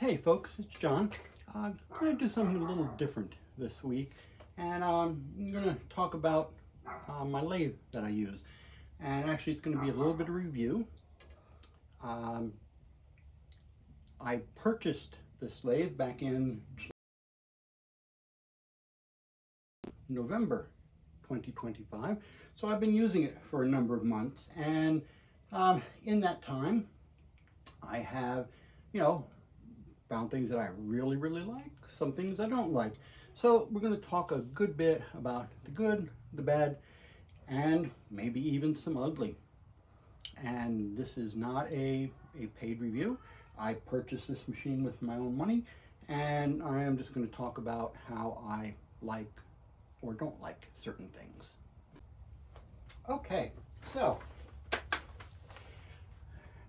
Hey folks, it's John. I'm going to do something a little different this week, and I'm going to talk about my lathe that I use. And actually it's going to be a little bit of review. I purchased this lathe back in November 2025, so I've been using it for a number of months, and in that time I have, found things that I really like, some things I don't like. So we're going to talk a good bit about the good, the bad, and maybe even some ugly. And this is not a paid review. I purchased this machine with my own money, and I am just going to talk about how I like or don't like certain things. Okay, so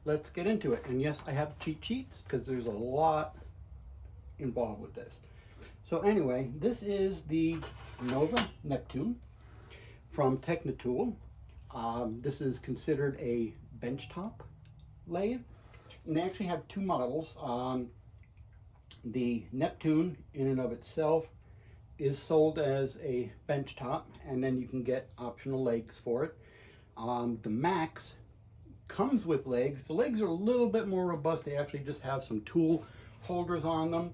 let's get into it. And yes, I have cheat sheets because there's a lot involved with this. So anyway, this is the Nova Neptune from Technitool. This is considered a benchtop lathe, and they actually have two models. The Neptune in and of itself is sold as a benchtop, and then you can get optional legs for it. The Max comes with legs. The legs are a little bit more robust. They actually just have some tool holders on them.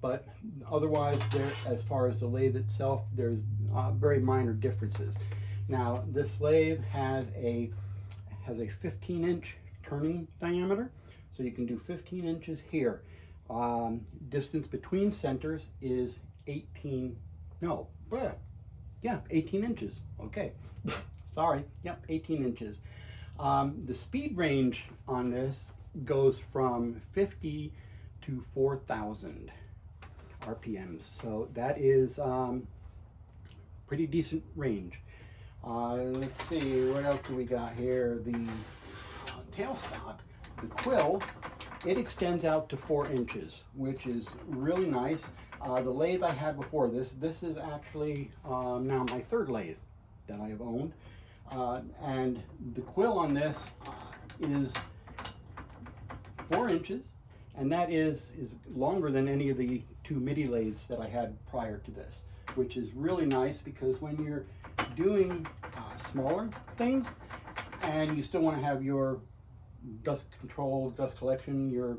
But otherwise, as far as the lathe itself, there's very minor differences. Now, this lathe has a 15-inch turning diameter, so you can do 15 inches here. Distance between centers is 18 inches. Okay, sorry, yep, 18 inches. The speed range on this goes from 50 to 4,000 RPMs, so that is pretty decent range. Let's see, what else do we got here? The tailstock, the quill, it extends out to 4 inches, which is really nice. The lathe I had before this is actually now my third lathe that I have owned. And the quill on this is 4 inches, and that is longer than any of the two MIDI lathes that I had prior to this, which is really nice because when you're doing smaller things and you still want to have your dust control, dust collection, your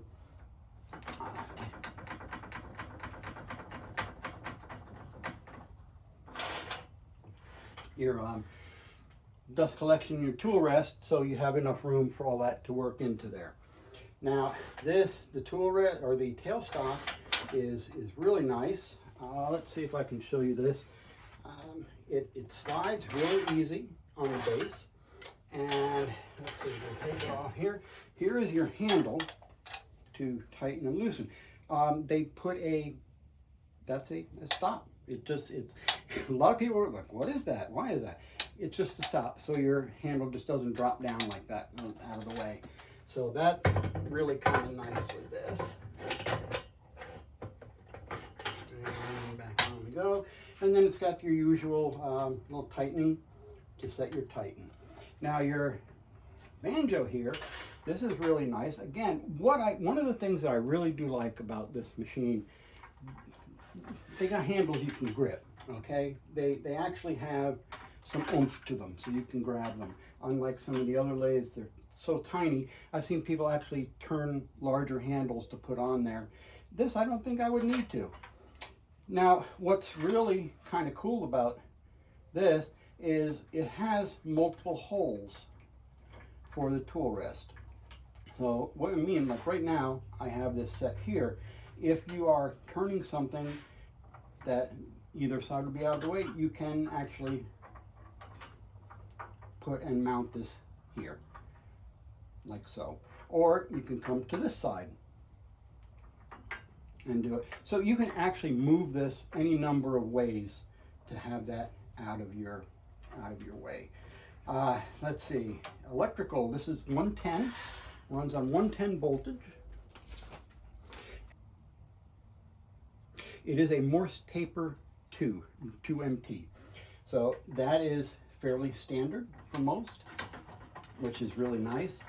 dust collection, your tool rest, so you have enough room for all that to work into there. Now the tool rest, or the tailstock, is really nice. Let's see if I can show you this. It slides really easy on the base, and let's see, we'll take it off here. Here is your handle to tighten and loosen. They put that's a stop. It's a lot of people are like, what is that? Why is that? It's just a stop, so your handle just doesn't drop down like that out of the way. So that's really kind of nice with this. And back on we go. And then it's got your usual little tightening to set your tighten. Now your banjo here, this is really nice. Again, one of the things that I really do like about this machine, they got handles you can grip, okay? They actually have some oomph to them, so you can grab them. Unlike some of the other lathes, they're so tiny. I've seen people actually turn larger handles to put on there. This, I don't think I would need to. Now, what's really kind of cool about this is it has multiple holes for the tool rest. So what I mean, like right now, I have this set here. If you are turning something that either side would be out of the way, you can actually put and mount this here, like so. Or you can come to this side and do it. So you can actually move this any number of ways to have that out of your way. Let's see, electrical, this is 110, runs on 110 voltage. It is a Morse taper 2MT. So that is fairly standard for most, which is really nice.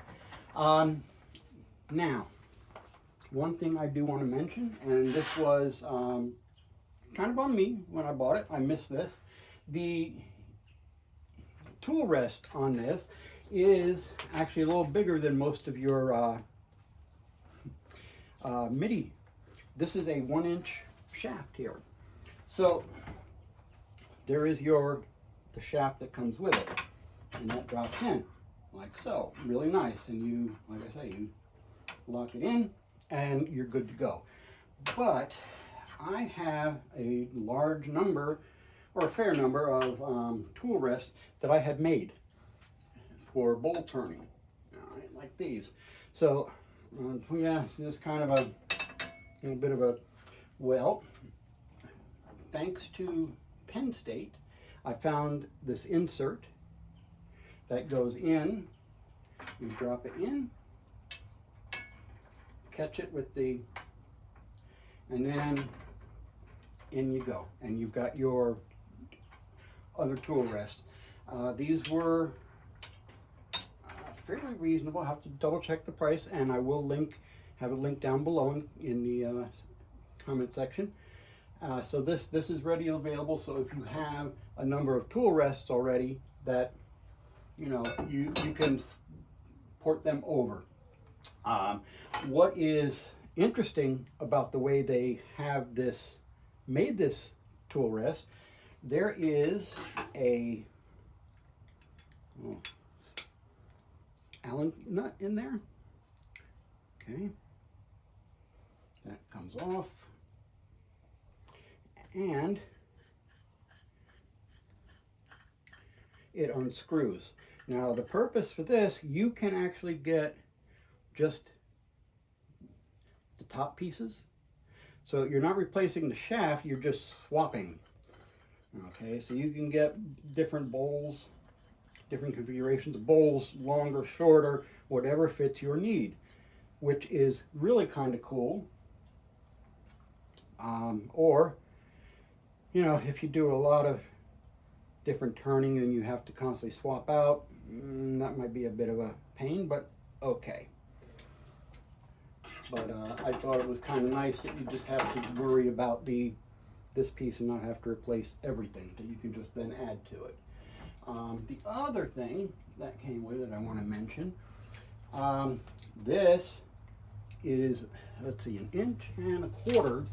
Now, one thing I do want to mention, and this was kind of on me when I bought it. I missed this. The tool rest on this is actually a little bigger than most of your MIDI. This is a 1-inch shaft here. So there is the shaft that comes with it, and that drops in like so. Really nice. And you, like I say, you lock it in and you're good to go. But I have a large number, or a fair number, of tool rests that I had made for bowl turning, all right, like these. So yeah, it's just kind of a little bit of a, well, thanks to Penn State, I found this insert that goes in. You drop it in, catch it with the, and then in you go, and you've got your other tool rest. These were fairly reasonable. I have to double check the price, and I will have a link down below in the comment section. So this is ready and available. So if you have a number of tool rests already, that you can port them over. What is interesting about the way they have made this tool rest, there is a Allen nut in there. Okay, that comes off, and it unscrews. Now the purpose for this, you can actually get just the top pieces. So you're not replacing the shaft, you're just swapping. Okay, so you can get different bowls, different configurations of bowls, longer, shorter, whatever fits your need, which is really kind of cool. Or, if you do a lot of different turning and you have to constantly swap out, that might be a bit of a pain, but okay. But I thought it was kind of nice that you just have to worry about this piece and not have to replace everything, that you can just then add to it. The other thing that came with it I want to mention, this is, let's see, 1 1/4"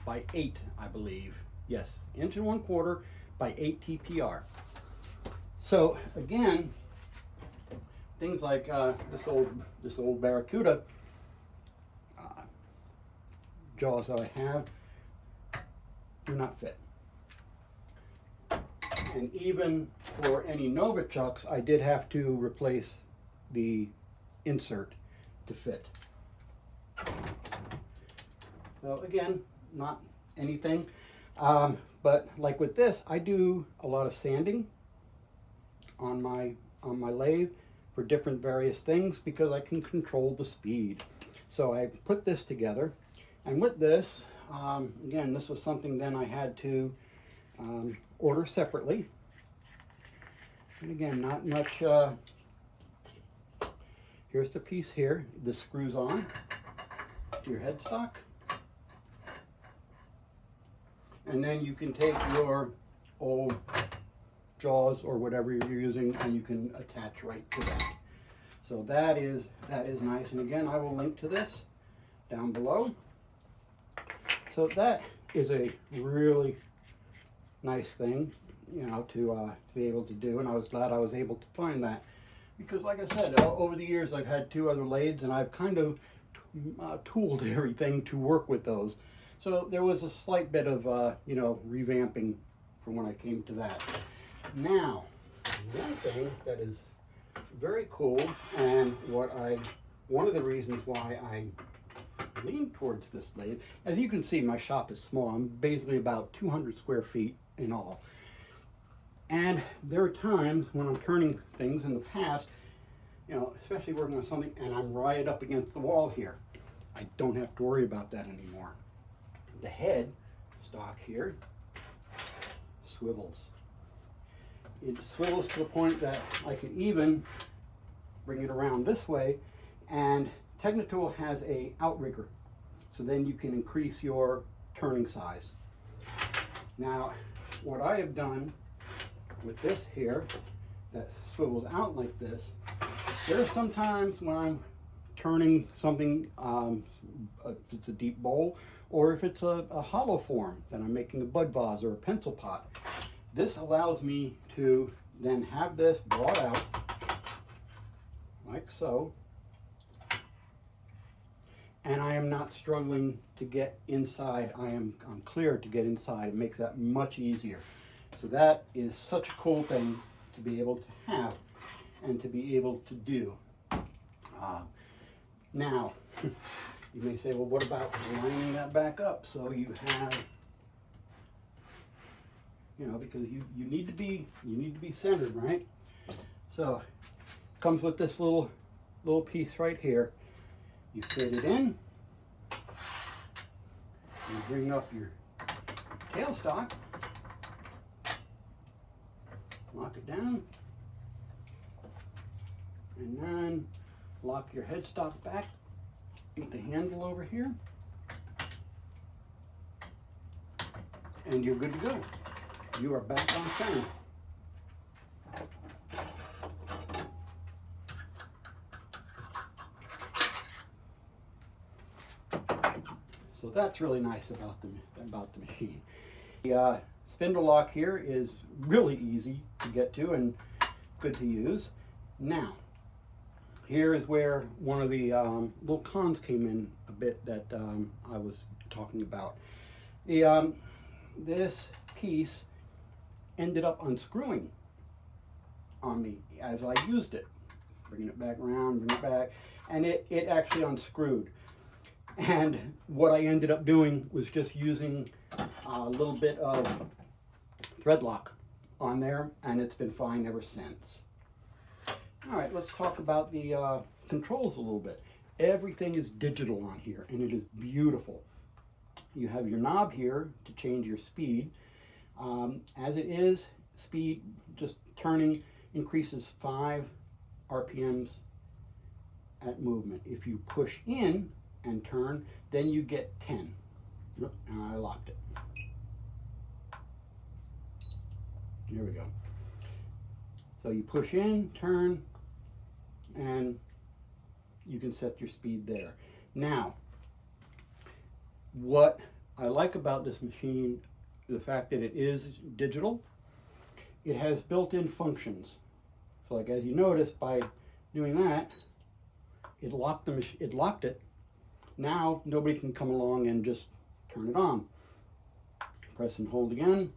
by 8, I believe. Yes, 1 1/4" by 8 TPR. So again, things like this old Barracuda jaws that I have do not fit. And even for any Nova chucks, I did have to replace the insert to fit. So again, not anything, but like with this, I do a lot of sanding on my lathe for different various things because I can control the speed. So I put this together, and with this, again, this was something then I had to order separately. And again, not much. Here's the piece here. This screws on to your headstock. And then you can take your old jaws or whatever you're using and you can attach right to that. So that is nice. And again, I will link to this down below. So that is a really nice thing, to be able to do, and I was glad I was able to find that, because like I said, over the years I've had 2 other lathes and I've kind of tooled everything to work with those. So there was a slight bit of revamping from when I came to that. Now, one thing that is very cool, and one of the reasons why I lean towards this lathe, as you can see, my shop is small. I'm basically about 200 square feet in all. And there are times when I'm turning things in the past, especially working on something, and I'm right up against the wall here. I don't have to worry about that anymore. The head stock here swivels. It swivels to the point that I can even bring it around this way, and Technitool has a outrigger so then you can increase your turning size. Now, what I have done with this here that swivels out like this, there are some times when I'm turning something, it's a deep bowl, or if it's a hollow form, then I'm making a bud vase or a pencil pot. This allows me to then have this brought out like so, and I am not struggling to get inside. I'm clear to get inside. It makes that much easier. So that is such a cool thing to be able to have and to be able to do. Now, you may say, well, what about lining that back up so you have, because you need to be centered, right? So it comes with this little piece right here. You fit it in. You bring up your tailstock. Lock it down. And then lock your headstock back. Get the handle over here. And you're good to go. You are back on center. So that's really nice about the machine. The spindle lock here is really easy to get to and good to use. Now, here is where one of the little cons came in a bit that I was talking about. This piece ended up unscrewing on me as I used it. Bringing it back around, bring it back, and it actually unscrewed. And what I ended up doing was just using a little bit of thread lock on there, and it's been fine ever since. All right, let's talk about the controls a little bit. Everything is digital on here, and it is beautiful. You have your knob here to change your speed. As it is, speed just turning increases 5 RPMs at movement. If you push in and turn, then you get 10. Oop, and I locked it. Here we go. So you push in, turn, and you can set your speed there. Now, what I like about this machine, the fact that it is digital, it has built-in functions. So like as you notice, by doing that, it locked it. Now nobody can come along and just turn it on. Press and hold again,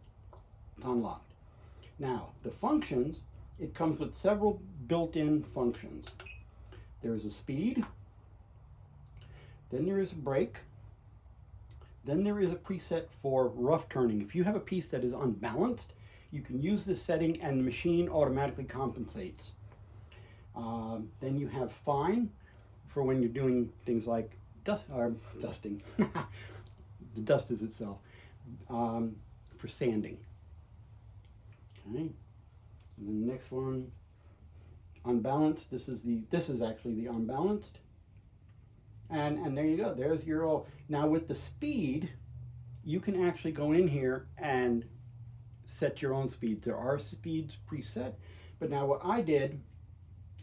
it's unlocked. Now the functions, it comes with several built-in functions. There is a speed, then there is a brake, then there is a preset for rough turning. If you have a piece that is unbalanced, you can use this setting and the machine automatically compensates. Then you have fine for when you're doing things like dusting. The dust is itself. For sanding. Okay. And then the next one, unbalanced. This is actually the unbalanced. And there you go. There's your all. Now with the speed, you can actually go in here and set your own speed. There are speeds preset, but now what I did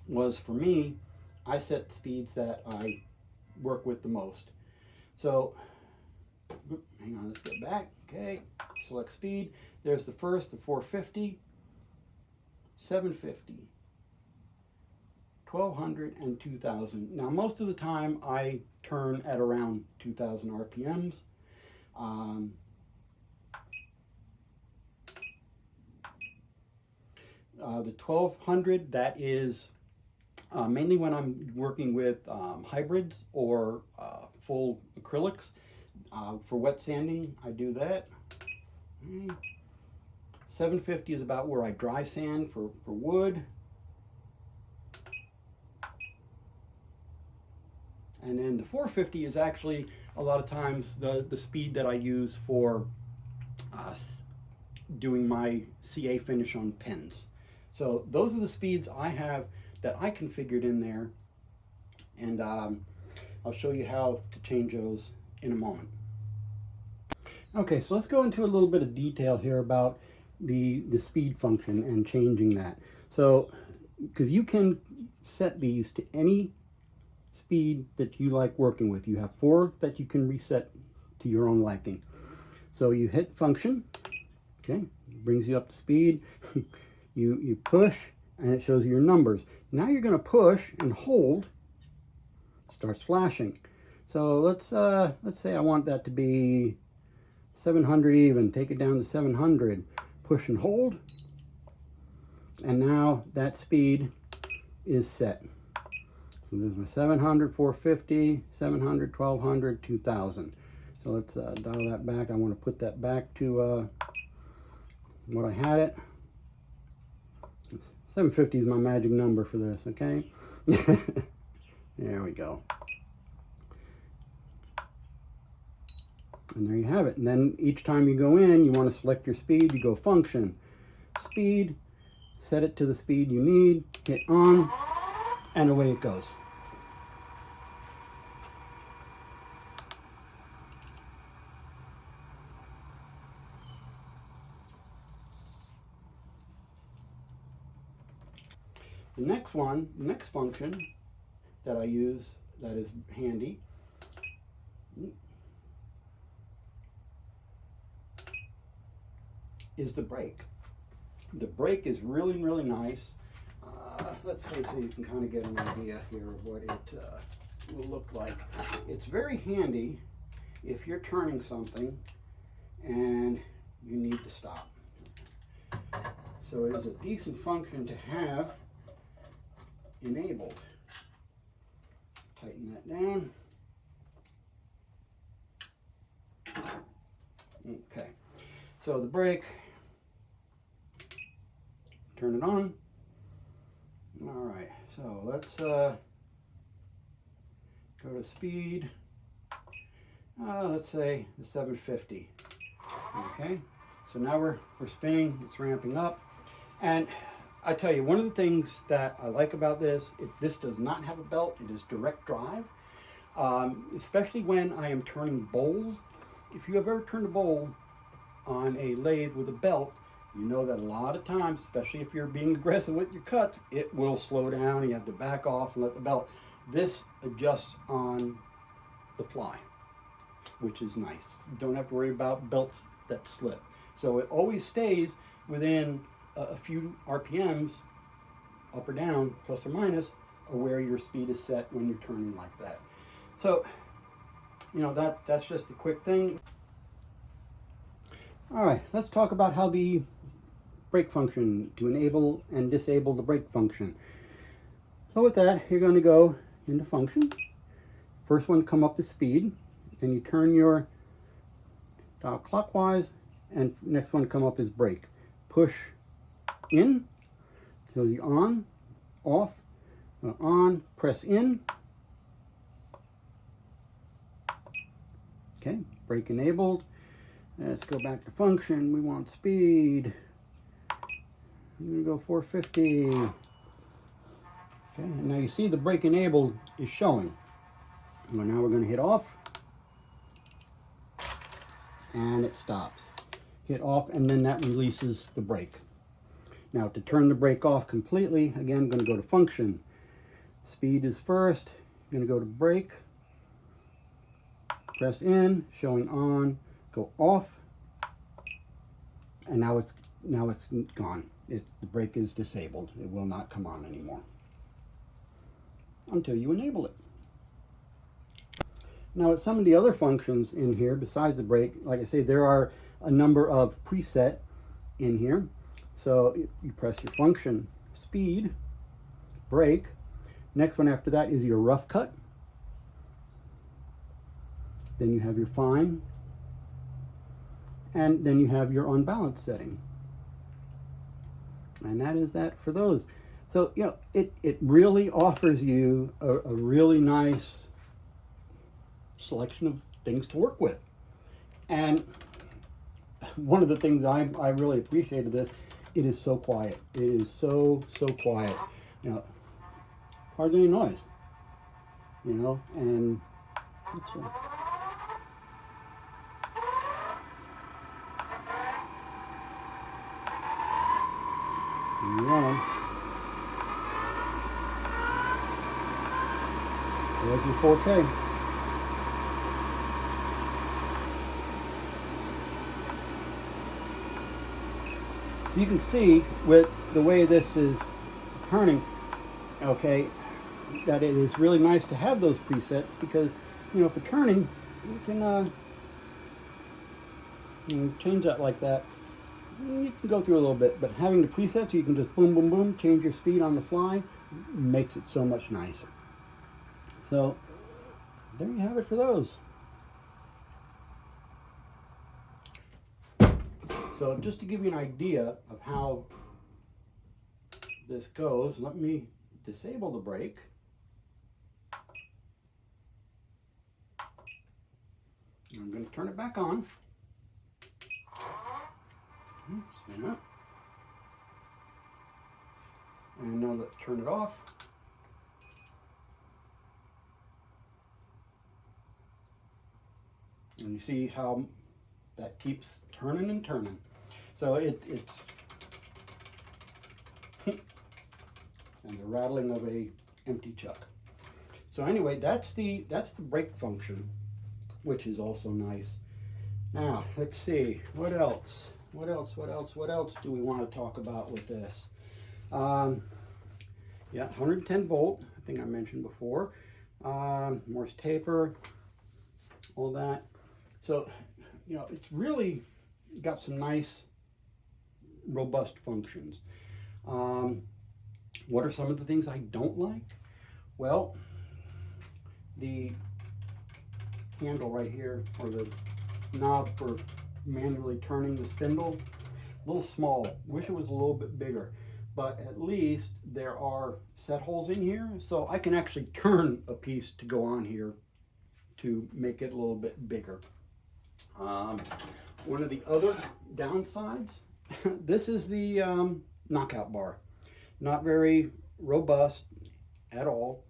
was, for me, I set speeds that I work with the most. So, hang on, let's get back. Okay, select speed. There's the first, the 450, 750. 1200 and 2000. Now most of the time I turn at around 2000 RPMs. The 1200, that is mainly when I'm working with hybrids or full acrylics. For wet sanding, I do that. 750 is about where I dry sand for wood. And then the 450 is actually a lot of times the speed that I use for doing my CA finish on pens. So those are the speeds I have that I configured in there, and I'll show you how to change those in a moment. Okay, so let's go into a little bit of detail here about the speed function and changing that. So, because you can set these to any speed that you like working with. You have 4 that you can reset to your own liking. So you hit function, okay, brings you up to speed. you push and it shows you your numbers. Now you're going to push and hold, starts flashing. So let's say I want that to be 700 even, take it down to 700, push and hold, and now that speed is set. So there's my 700, 450, 700, 1200, 2000. So let's dial that back. I want to put that back to what I had it. 750 is my magic number for this, okay? There we go. And there you have it. And then each time you go in, you want to select your speed. You go function, speed, set it to the speed you need, hit on, and away it goes. The next function that I use that is handy is the brake. The brake is really, really nice. Let's see so you can kind of get an idea here of what it will look like. It's very handy if you're turning something and you need to stop. So it is a decent function to have enabled. Tighten that down. Okay, so the brake, turn it on. All right, so let's go to speed. Let's say the 750. Okay, so now we're spinning, it's ramping up. And I tell you, one of the things that I like about this, this does not have a belt, it is direct drive. Especially when I am turning bowls. If you have ever turned a bowl on a lathe with a belt, you know that a lot of times, especially if you're being aggressive with your cuts, it will slow down. You have to back off and let the belt. This adjusts on the fly, which is nice. You don't have to worry about belts that slip. So it always stays within a few RPMs, up or down, plus or minus, or where your speed is set when you're turning like that. So, you know, that's just a quick thing. All right, let's talk about how the brake function, to enable and disable the brake function. So with that, you're going to go into function. First one come up is speed, and you turn your dial clockwise, and next one come up is brake. Push in, so you on, off, on, press in. Okay, brake enabled. Let's go back to function. We want speed. I'm going to go 450. Okay, and now you see the brake enabled is showing. Well, now we're going to hit off. And it stops. Hit off, and then that releases the brake. Now to turn the brake off completely, again, I'm going to go to function. Speed is first. I'm going to go to brake. Press in, showing on, go off, and now it's gone. The brake is disabled. It will not come on anymore until you enable it. Now with some of the other functions in here besides the brake, like I say, there are a number of preset in here. So you press your function, speed, brake. Next one after that is your rough cut. Then you have your fine, and then you have your unbalanced setting. And that is that for those. So, you know, it really offers you a really nice selection of things to work with. And one of the things I really appreciated this, it is so quiet. It is so quiet. You know, hardly any noise. You know, and And you're on. There's your 4K. So you can see with the way this is turning, okay, that it is really nice to have those presets because, you know, for turning, you can change that like that. You can go through a little bit, but having the presets, you can just boom, boom, boom, change your speed on the fly, makes it so much nicer. So there you have it for those. So just to give you an idea of how this goes, let me disable the brake. I'm going to turn it back on. Spin up. And now let's turn it off. And you see how that keeps turning and turning. So it's and the rattling of a empty chuck. So anyway, that's the brake function, which is also nice. Now let's see what else. What else do we want to talk about with this? Yeah, 110 volt. I think I mentioned before. Morse taper, all that. So, you know, it's really got some nice, robust functions. What are some of the things I don't like? Well, the handle right here, or the knob for manually turning the spindle, a little small. Wish it was a little bit bigger, but at least there are set holes in here, so I can actually turn a piece to go on here to make it a little bit bigger. One of the other downsides, this is the knockout bar. Not very robust at all.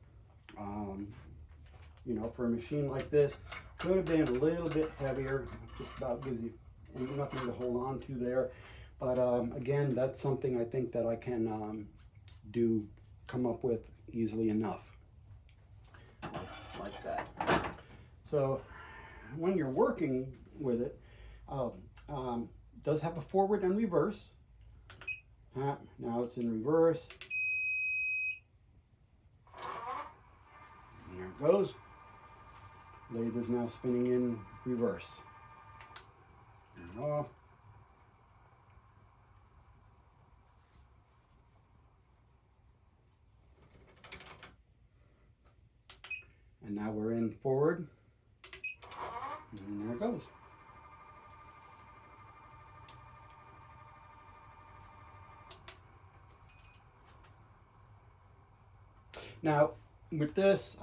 You know, for a machine like this, could have been a little bit heavier. Just about gives you nothing to hold on to there. But again, that's something I think that I can come up with easily enough. Like that. So when you're working with it, does have a forward and reverse. Now it's in reverse. And there it goes. Lathe is now spinning in reverse. And off. And now we're in forward. And there it goes. Now, with this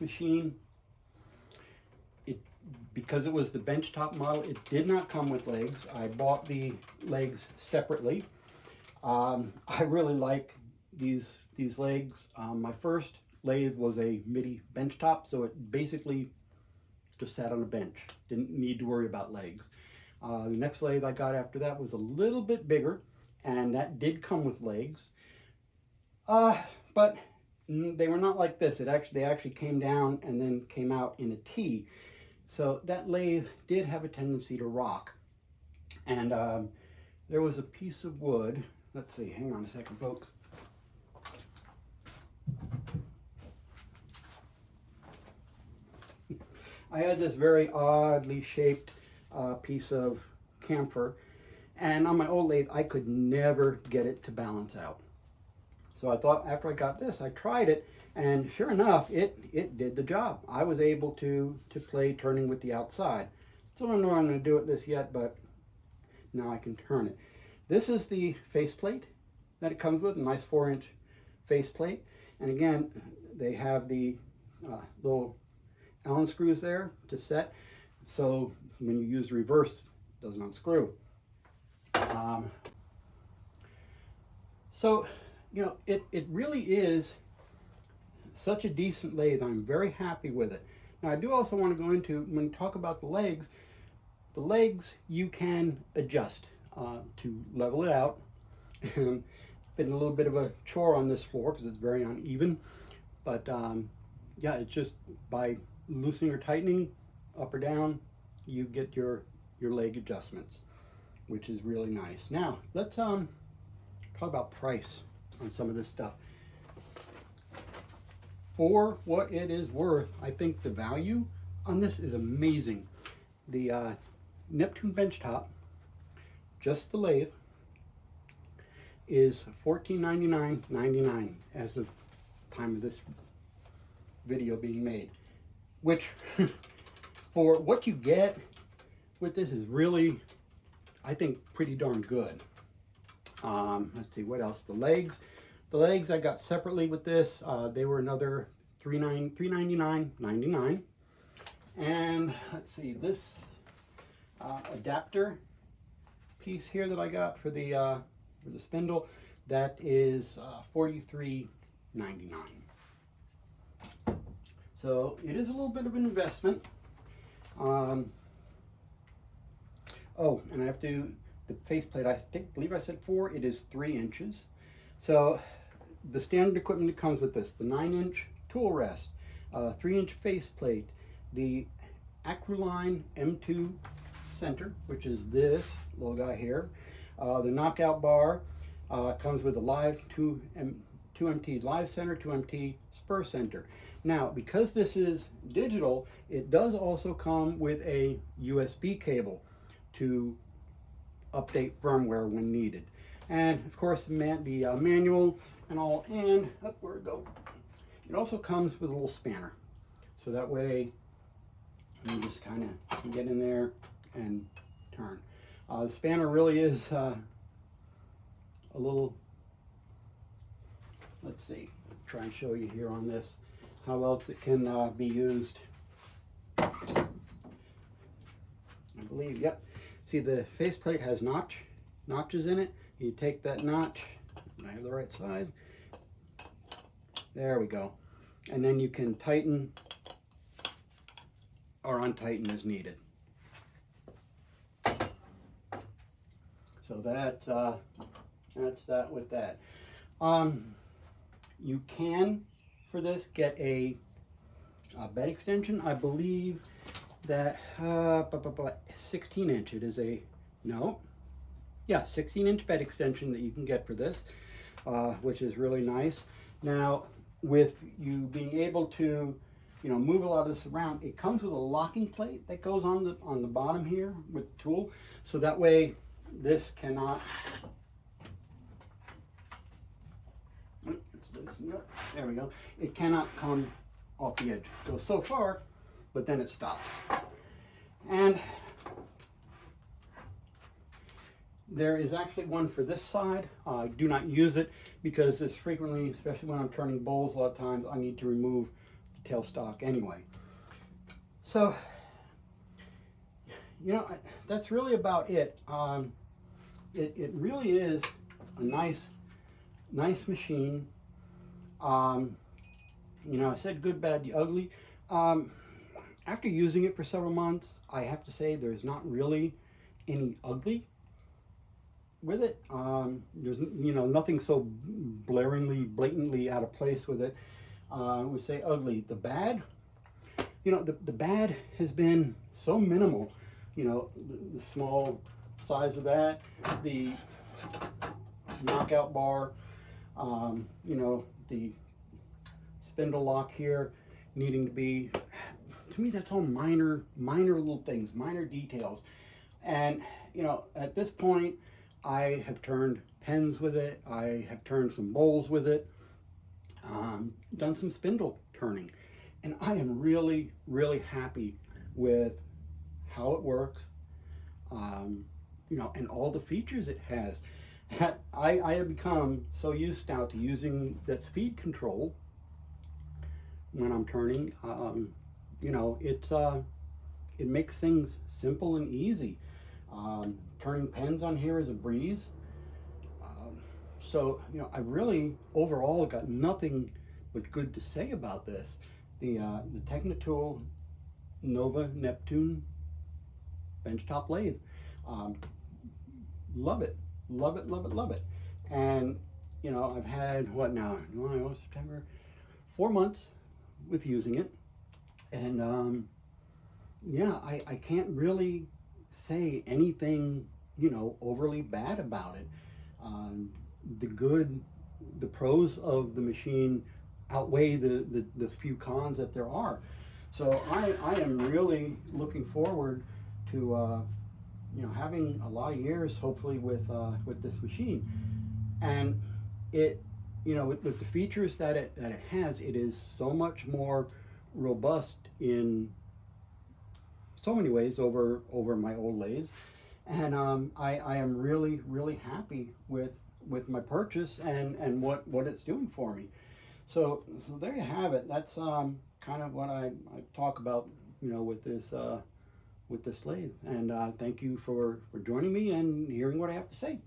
machine, because it was the benchtop model, it did not come with legs. I bought the legs separately. I really like these legs. My first lathe was a MIDI benchtop, so it basically just sat on a bench. Didn't need to worry about legs. The next lathe I got after that was a little bit bigger, and that did come with legs. But they were not like this. They actually came down and then came out in a T. So that lathe did have a tendency to rock. And there was a piece of wood. Let's see, hang on a second, folks. I had this very oddly shaped piece of camphor, and on my old lathe, I could never get it to balance out. So I thought after I got this, I tried it, and sure enough, it did the job. I was able to play turning with the outside. Still don't know how I'm going to do it this yet, but now I can turn it. This is the faceplate that it comes with, a nice 4-inch faceplate. And again, they have the little Allen screws there to set, so when you use reverse, it doesn't unscrew. So, you know, it really is such a decent lathe. I'm very happy with it. Now, I do also want to go into, when you talk about the legs you can adjust to level it out. Been a little bit of a chore on this floor because it's very uneven, but yeah, it's just by loosening or tightening up or down, you get your leg adjustments, which is really nice. Now let's talk about price on some of this stuff. For what it is worth, I think the value on this is amazing. The Neptune benchtop, just the lathe, is $1499.99 as of time of this video being made, which for what you get with this is really, I think, pretty darn good. Let's see what else. The legs I got separately with this. They were another $399.99. And let's see, this adapter piece here that I got for the spindle, that is $43.99. So it is a little bit of an investment. Oh, and I have to, the faceplate, believe I said 4, it is 3 inches. So the standard equipment that comes with this, the 9-inch tool rest, 3-inch faceplate, the Acryline M2 center, which is this little guy here, the knockout bar, comes with a live 2MT live center, 2MT spur center. Now, because this is digital, it does also come with a USB cable to update firmware when needed. And of course, the manual and all, and up where it go. It also comes with a little spanner, so that way you just kind of get in there and turn. The spanner really is a little, let's see, try and show you here on this how else it can be used. I believe, yep. See, the faceplate has notches in it. You take that notch, and I have the right size. There we go. And then you can tighten or untighten as needed. So that's that with that. You can, for this, get a bed extension. I believe that 16-inch. It is a, no, yeah, 16-inch bed extension that you can get for this, which is really nice. Now, with you being able to, move a lot of this around, it comes with a locking plate that goes on the bottom here with the tool, so that way this cannot. Let's loosen it up. There we go. It cannot come off the edge. It goes so far, but then it stops. And there is actually one for this side. I do not use it because this frequently, especially when I'm turning bowls, a lot of times I need to remove the tailstock anyway. So, that's really about it. It really is a nice machine. I said good, bad, the ugly. After using it for several months, I have to say there's not really any ugly with it. There's nothing so blatantly out of place with it. I would say ugly. The bad, the bad has been so minimal. The small size of that, the knockout bar, the spindle lock here needing to be, to me that's all minor little things, minor details. And at this point I have turned pens with it, I have turned some bowls with it, done some spindle turning, and I am really happy with how it works, and all the features it has. I have become so used now to using that speed control when I'm turning. It makes things simple and easy. Turning pens on here is a breeze. So I really overall got nothing but good to say about this. The Technitool Nova Neptune benchtop lathe. Love it. And, you know, I've had, what now, July, August, September, 4 months with using it. And yeah, I can't really say anything, you know, overly bad about it. Um, the pros of the machine outweigh the few cons that there are. So I am really looking forward to you know, having a lot of years hopefully with this machine. And it, you know, with the features that it has, it is so much more robust in so many ways over my old lathes. And I am really happy with my purchase and what it's doing for me. So there you have it. That's kind of what I talk about, you know, with this lathe. And thank you for joining me and hearing what I have to say.